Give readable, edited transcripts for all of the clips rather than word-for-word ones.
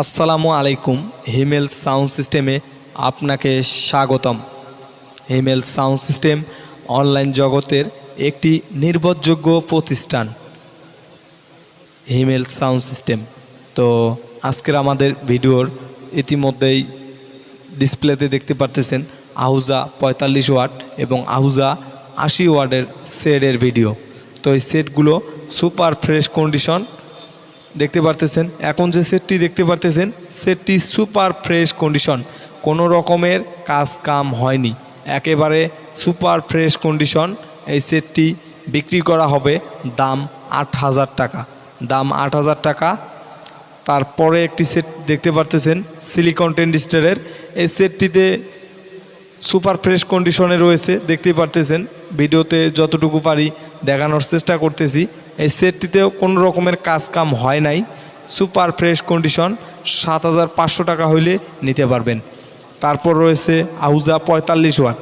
আসসালামু আলাইকুম। হিমেল সাউন্ড সিস্টেমে আপনাকে স্বাগতম। হিমেল সাউন্ড সিস্টেম অনলাইন জগতের একটি নির্ভরযোগ্য প্রতিষ্ঠান। হিমেল সাউন্ড সিস্টেম। তো আজকের আমাদের ভিডিওর ইতিমধ্যেই ডিসপ্লেতে দেখতে পারতেছেন আহুজা 45 ওয়াট এবং আহুজা 80 ওয়াটের সেটের ভিডিও। তো এই সেটগুলো সুপার ফ্রেশ কন্ডিশন দেখতে পারতেছেন। এখন যে সেটটি দেখতে পারতেছেন সেটটি সুপার ফ্রেশ কন্ডিশন, কোনো রকমের কাজ কাম হয়নি, একেবারে সুপার ফ্রেশ কন্ডিশন। এই সেটটি বিক্রি করা হবে দাম 8,000 টাকা, দাম 8,000 টাকা। তারপরে একটি সেট দেখতে পারতেছেন সিলিকন ট্রানজিস্টরের। এই সেটটিতে সুপার ফ্রেশ কন্ডিশনে রয়েছে, দেখতে পারতেছেন। ভিডিওতে যতটুকু পারি দেখানোর চেষ্টা করতেছি। এই সেটটিতেও কোনো রকমের কাজ কাম হয় নাই, সুপার ফ্রেশ কন্ডিশন। 7,500 টাকা হইলে নিতে পারবেন। তারপর রয়েছে আহুজা 45 ওয়াট।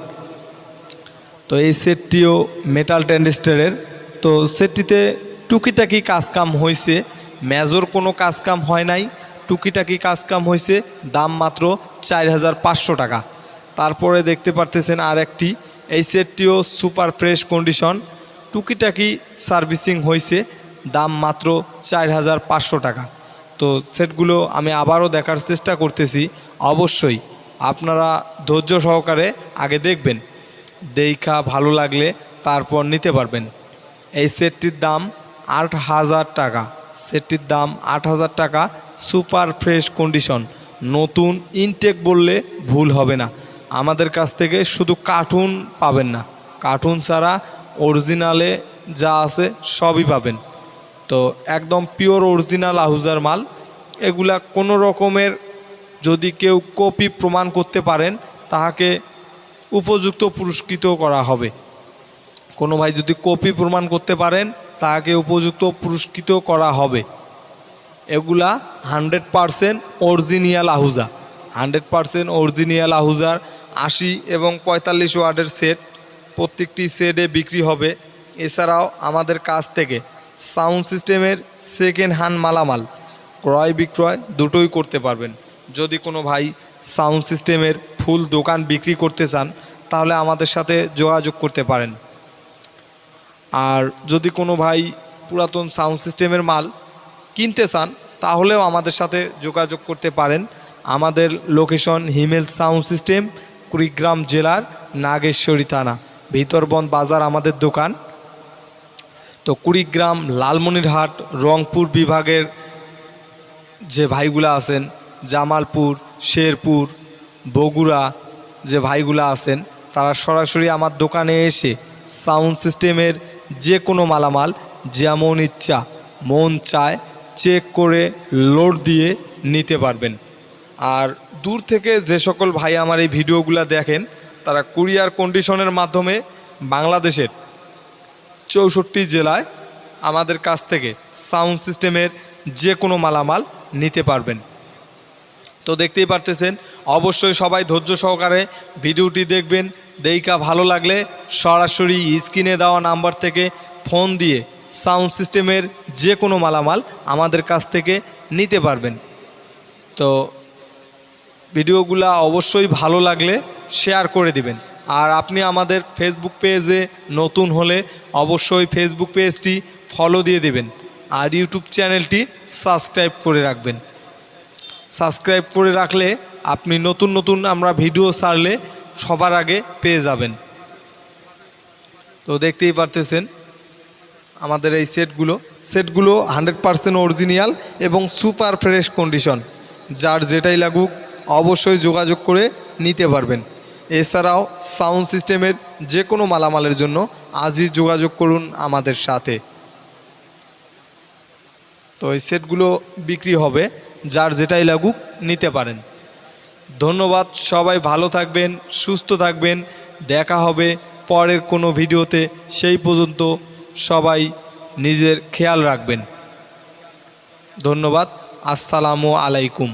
তো এই সেটটিও মেটাল ট্রানজিস্টরের। তো সেটটিতে টুকিটাকি কাজ কাম হয়েছে, মেজর কোনো কাজ কাম হয় নাই, টুকিটাকি কাজ কাম হয়েছে, দাম মাত্র 4,500 টাকা। তারপরে দেখতে পারতেছেন আর একটি, এই সেটটিও সুপার ফ্রেশ কন্ডিশন, টুকিটাকি সার্ভিসিং হয়েছে, দাম মাত্র 4,500 টাকা। তো সেটগুলো আমি আবারও দেখার চেষ্টা করতেছি। অবশ্যই আপনারা ধৈর্য সহকারে আগে দেখবেন, দেখা ভালো লাগলে তারপর নিতে পারবেন। এই সেটটির দাম 8,000 টাকা, সেটটির দাম 8,000 টাকা। সুপার ফ্রেশ কন্ডিশন, নতুন ইনটেক বললে ভুল হবে না। আমাদের কাছ থেকে শুধু কার্টুন পাবেন না, কার্টুন ছাড়া অরিজিনালে যা আছে সবই পাবেন। তো একদম পিওর অরিজিনাল আহুজার মাল। এগুলা কোনো রকমের যদি কেউ কপি প্রমাণ করতে পারেন তাহাকে উপযুক্ত পুরস্কৃত করা হবে। কোনো ভাই যদি কপি প্রমাণ করতে পারেন তাহাকে উপযুক্ত পুরস্কৃত করা হবে। এগুলা 100% অরিজিনাল আহুজা, 100% অরিজিনাল আহুজার 80 এবং 45 ওয়াটের সেট প্রত্যেকটি সেটে বিক্রি হবে। এছাড়াও আমাদের কাছ থেকে সাউন্ড সিস্টেমের সেকেন্ড হ্যান্ড মালামাল ক্রয় বিক্রয় দুটোই করতে পারবেন। যদি কোনো ভাই সাউন্ড সিস্টেমের ফুল দোকান বিক্রি করতে চান তাহলে আমাদের সাথে যোগাযোগ করতে পারেন। আর যদি কোনো ভাই পুরাতন সাউন্ড সিস্টেমের মাল কিনতে চান তাহলেও আমাদের সাথে যোগাযোগ করতে পারেন। আমাদের লোকেশন হিমেল সাউন্ড সিস্টেম, কুড়িগ্রাম জেলার নাগেশ্বরী থানা, ভিতরবন বাজার আমাদের দোকান। তো কুড়িগ্রাম, লালমনিরহাট, রংপুর বিভাগের যে ভাইগুলা আছেন, জামালপুর, শেরপুর, বগুড়া যে ভাইগুলা আছেন তারা সরাসরি আমার দোকানে এসে সাউন্ড সিস্টেমের যে কোনো মালামাল যেমন ইচ্ছা মন চায় চেক করে লোড দিয়ে নিতে পারবেন। আর দূর থেকে যে সকল ভাই আমার এই ভিডিওগুলো দেখেন তারা কুরিয়ার কন্ডিশনের মাধ্যমে বাংলাদেশের 64 জেলায় আমাদের কাছ থেকে সাউন্ড সিস্টেমের যে কোনো মালামাল নিতে পারবেন। তো দেখতেই পারতেছেন, অবশ্যই সবাই ধৈর্য সহকারে ভিডিওটি দেখবেন। দেখা ভালো লাগলে সরাসরি স্ক্রিনে দেওয়া নাম্বার থেকে ফোন দিয়ে সাউন্ড সিস্টেমের যে কোনো মালামাল আমাদের কাছ থেকে নিতে পারবেন। তো ভিডিওগুলো অবশ্যই ভালো লাগলে শেয়ার করে দিবেন। আর আপনি আমাদের ফেসবুক পেজে নতুন হলে অবশ্যই ফেসবুক পেজটি ফলো দিয়ে দেবেন আর ইউটিউব চ্যানেলটি সাবস্ক্রাইব করে রাখবেন। সাবস্ক্রাইব করে রাখলে আপনি নতুন নতুন আমরা ভিডিও ছাড়লে সবার আগে পেয়ে যাবেন। তো দেখতেই পারতেছেন আমাদের এই সেটগুলো 100% অরিজিনাল এবং সুপার ফ্রেশ কন্ডিশন। যার যেটাই লাগুক অবশ্যই যোগাযোগ করে নিতে পারবেন। এছাড়াও সাউন্ড সিস্টেমের যে কোনো মালামালের জন্য আজই যোগাযোগ করুন আমাদের সাথে। তো এই সেটগুলো বিক্রি হবে, যার যেটাই লাগুক নিতে পারেন। ধন্যবাদ, সবাই ভালো থাকবেন, সুস্থ থাকবেন। দেখা হবে পরের কোনো ভিডিওতে। সেই পর্যন্ত সবাই নিজের খেয়াল রাখবেন। ধন্যবাদ। আসসালামু আলাইকুম।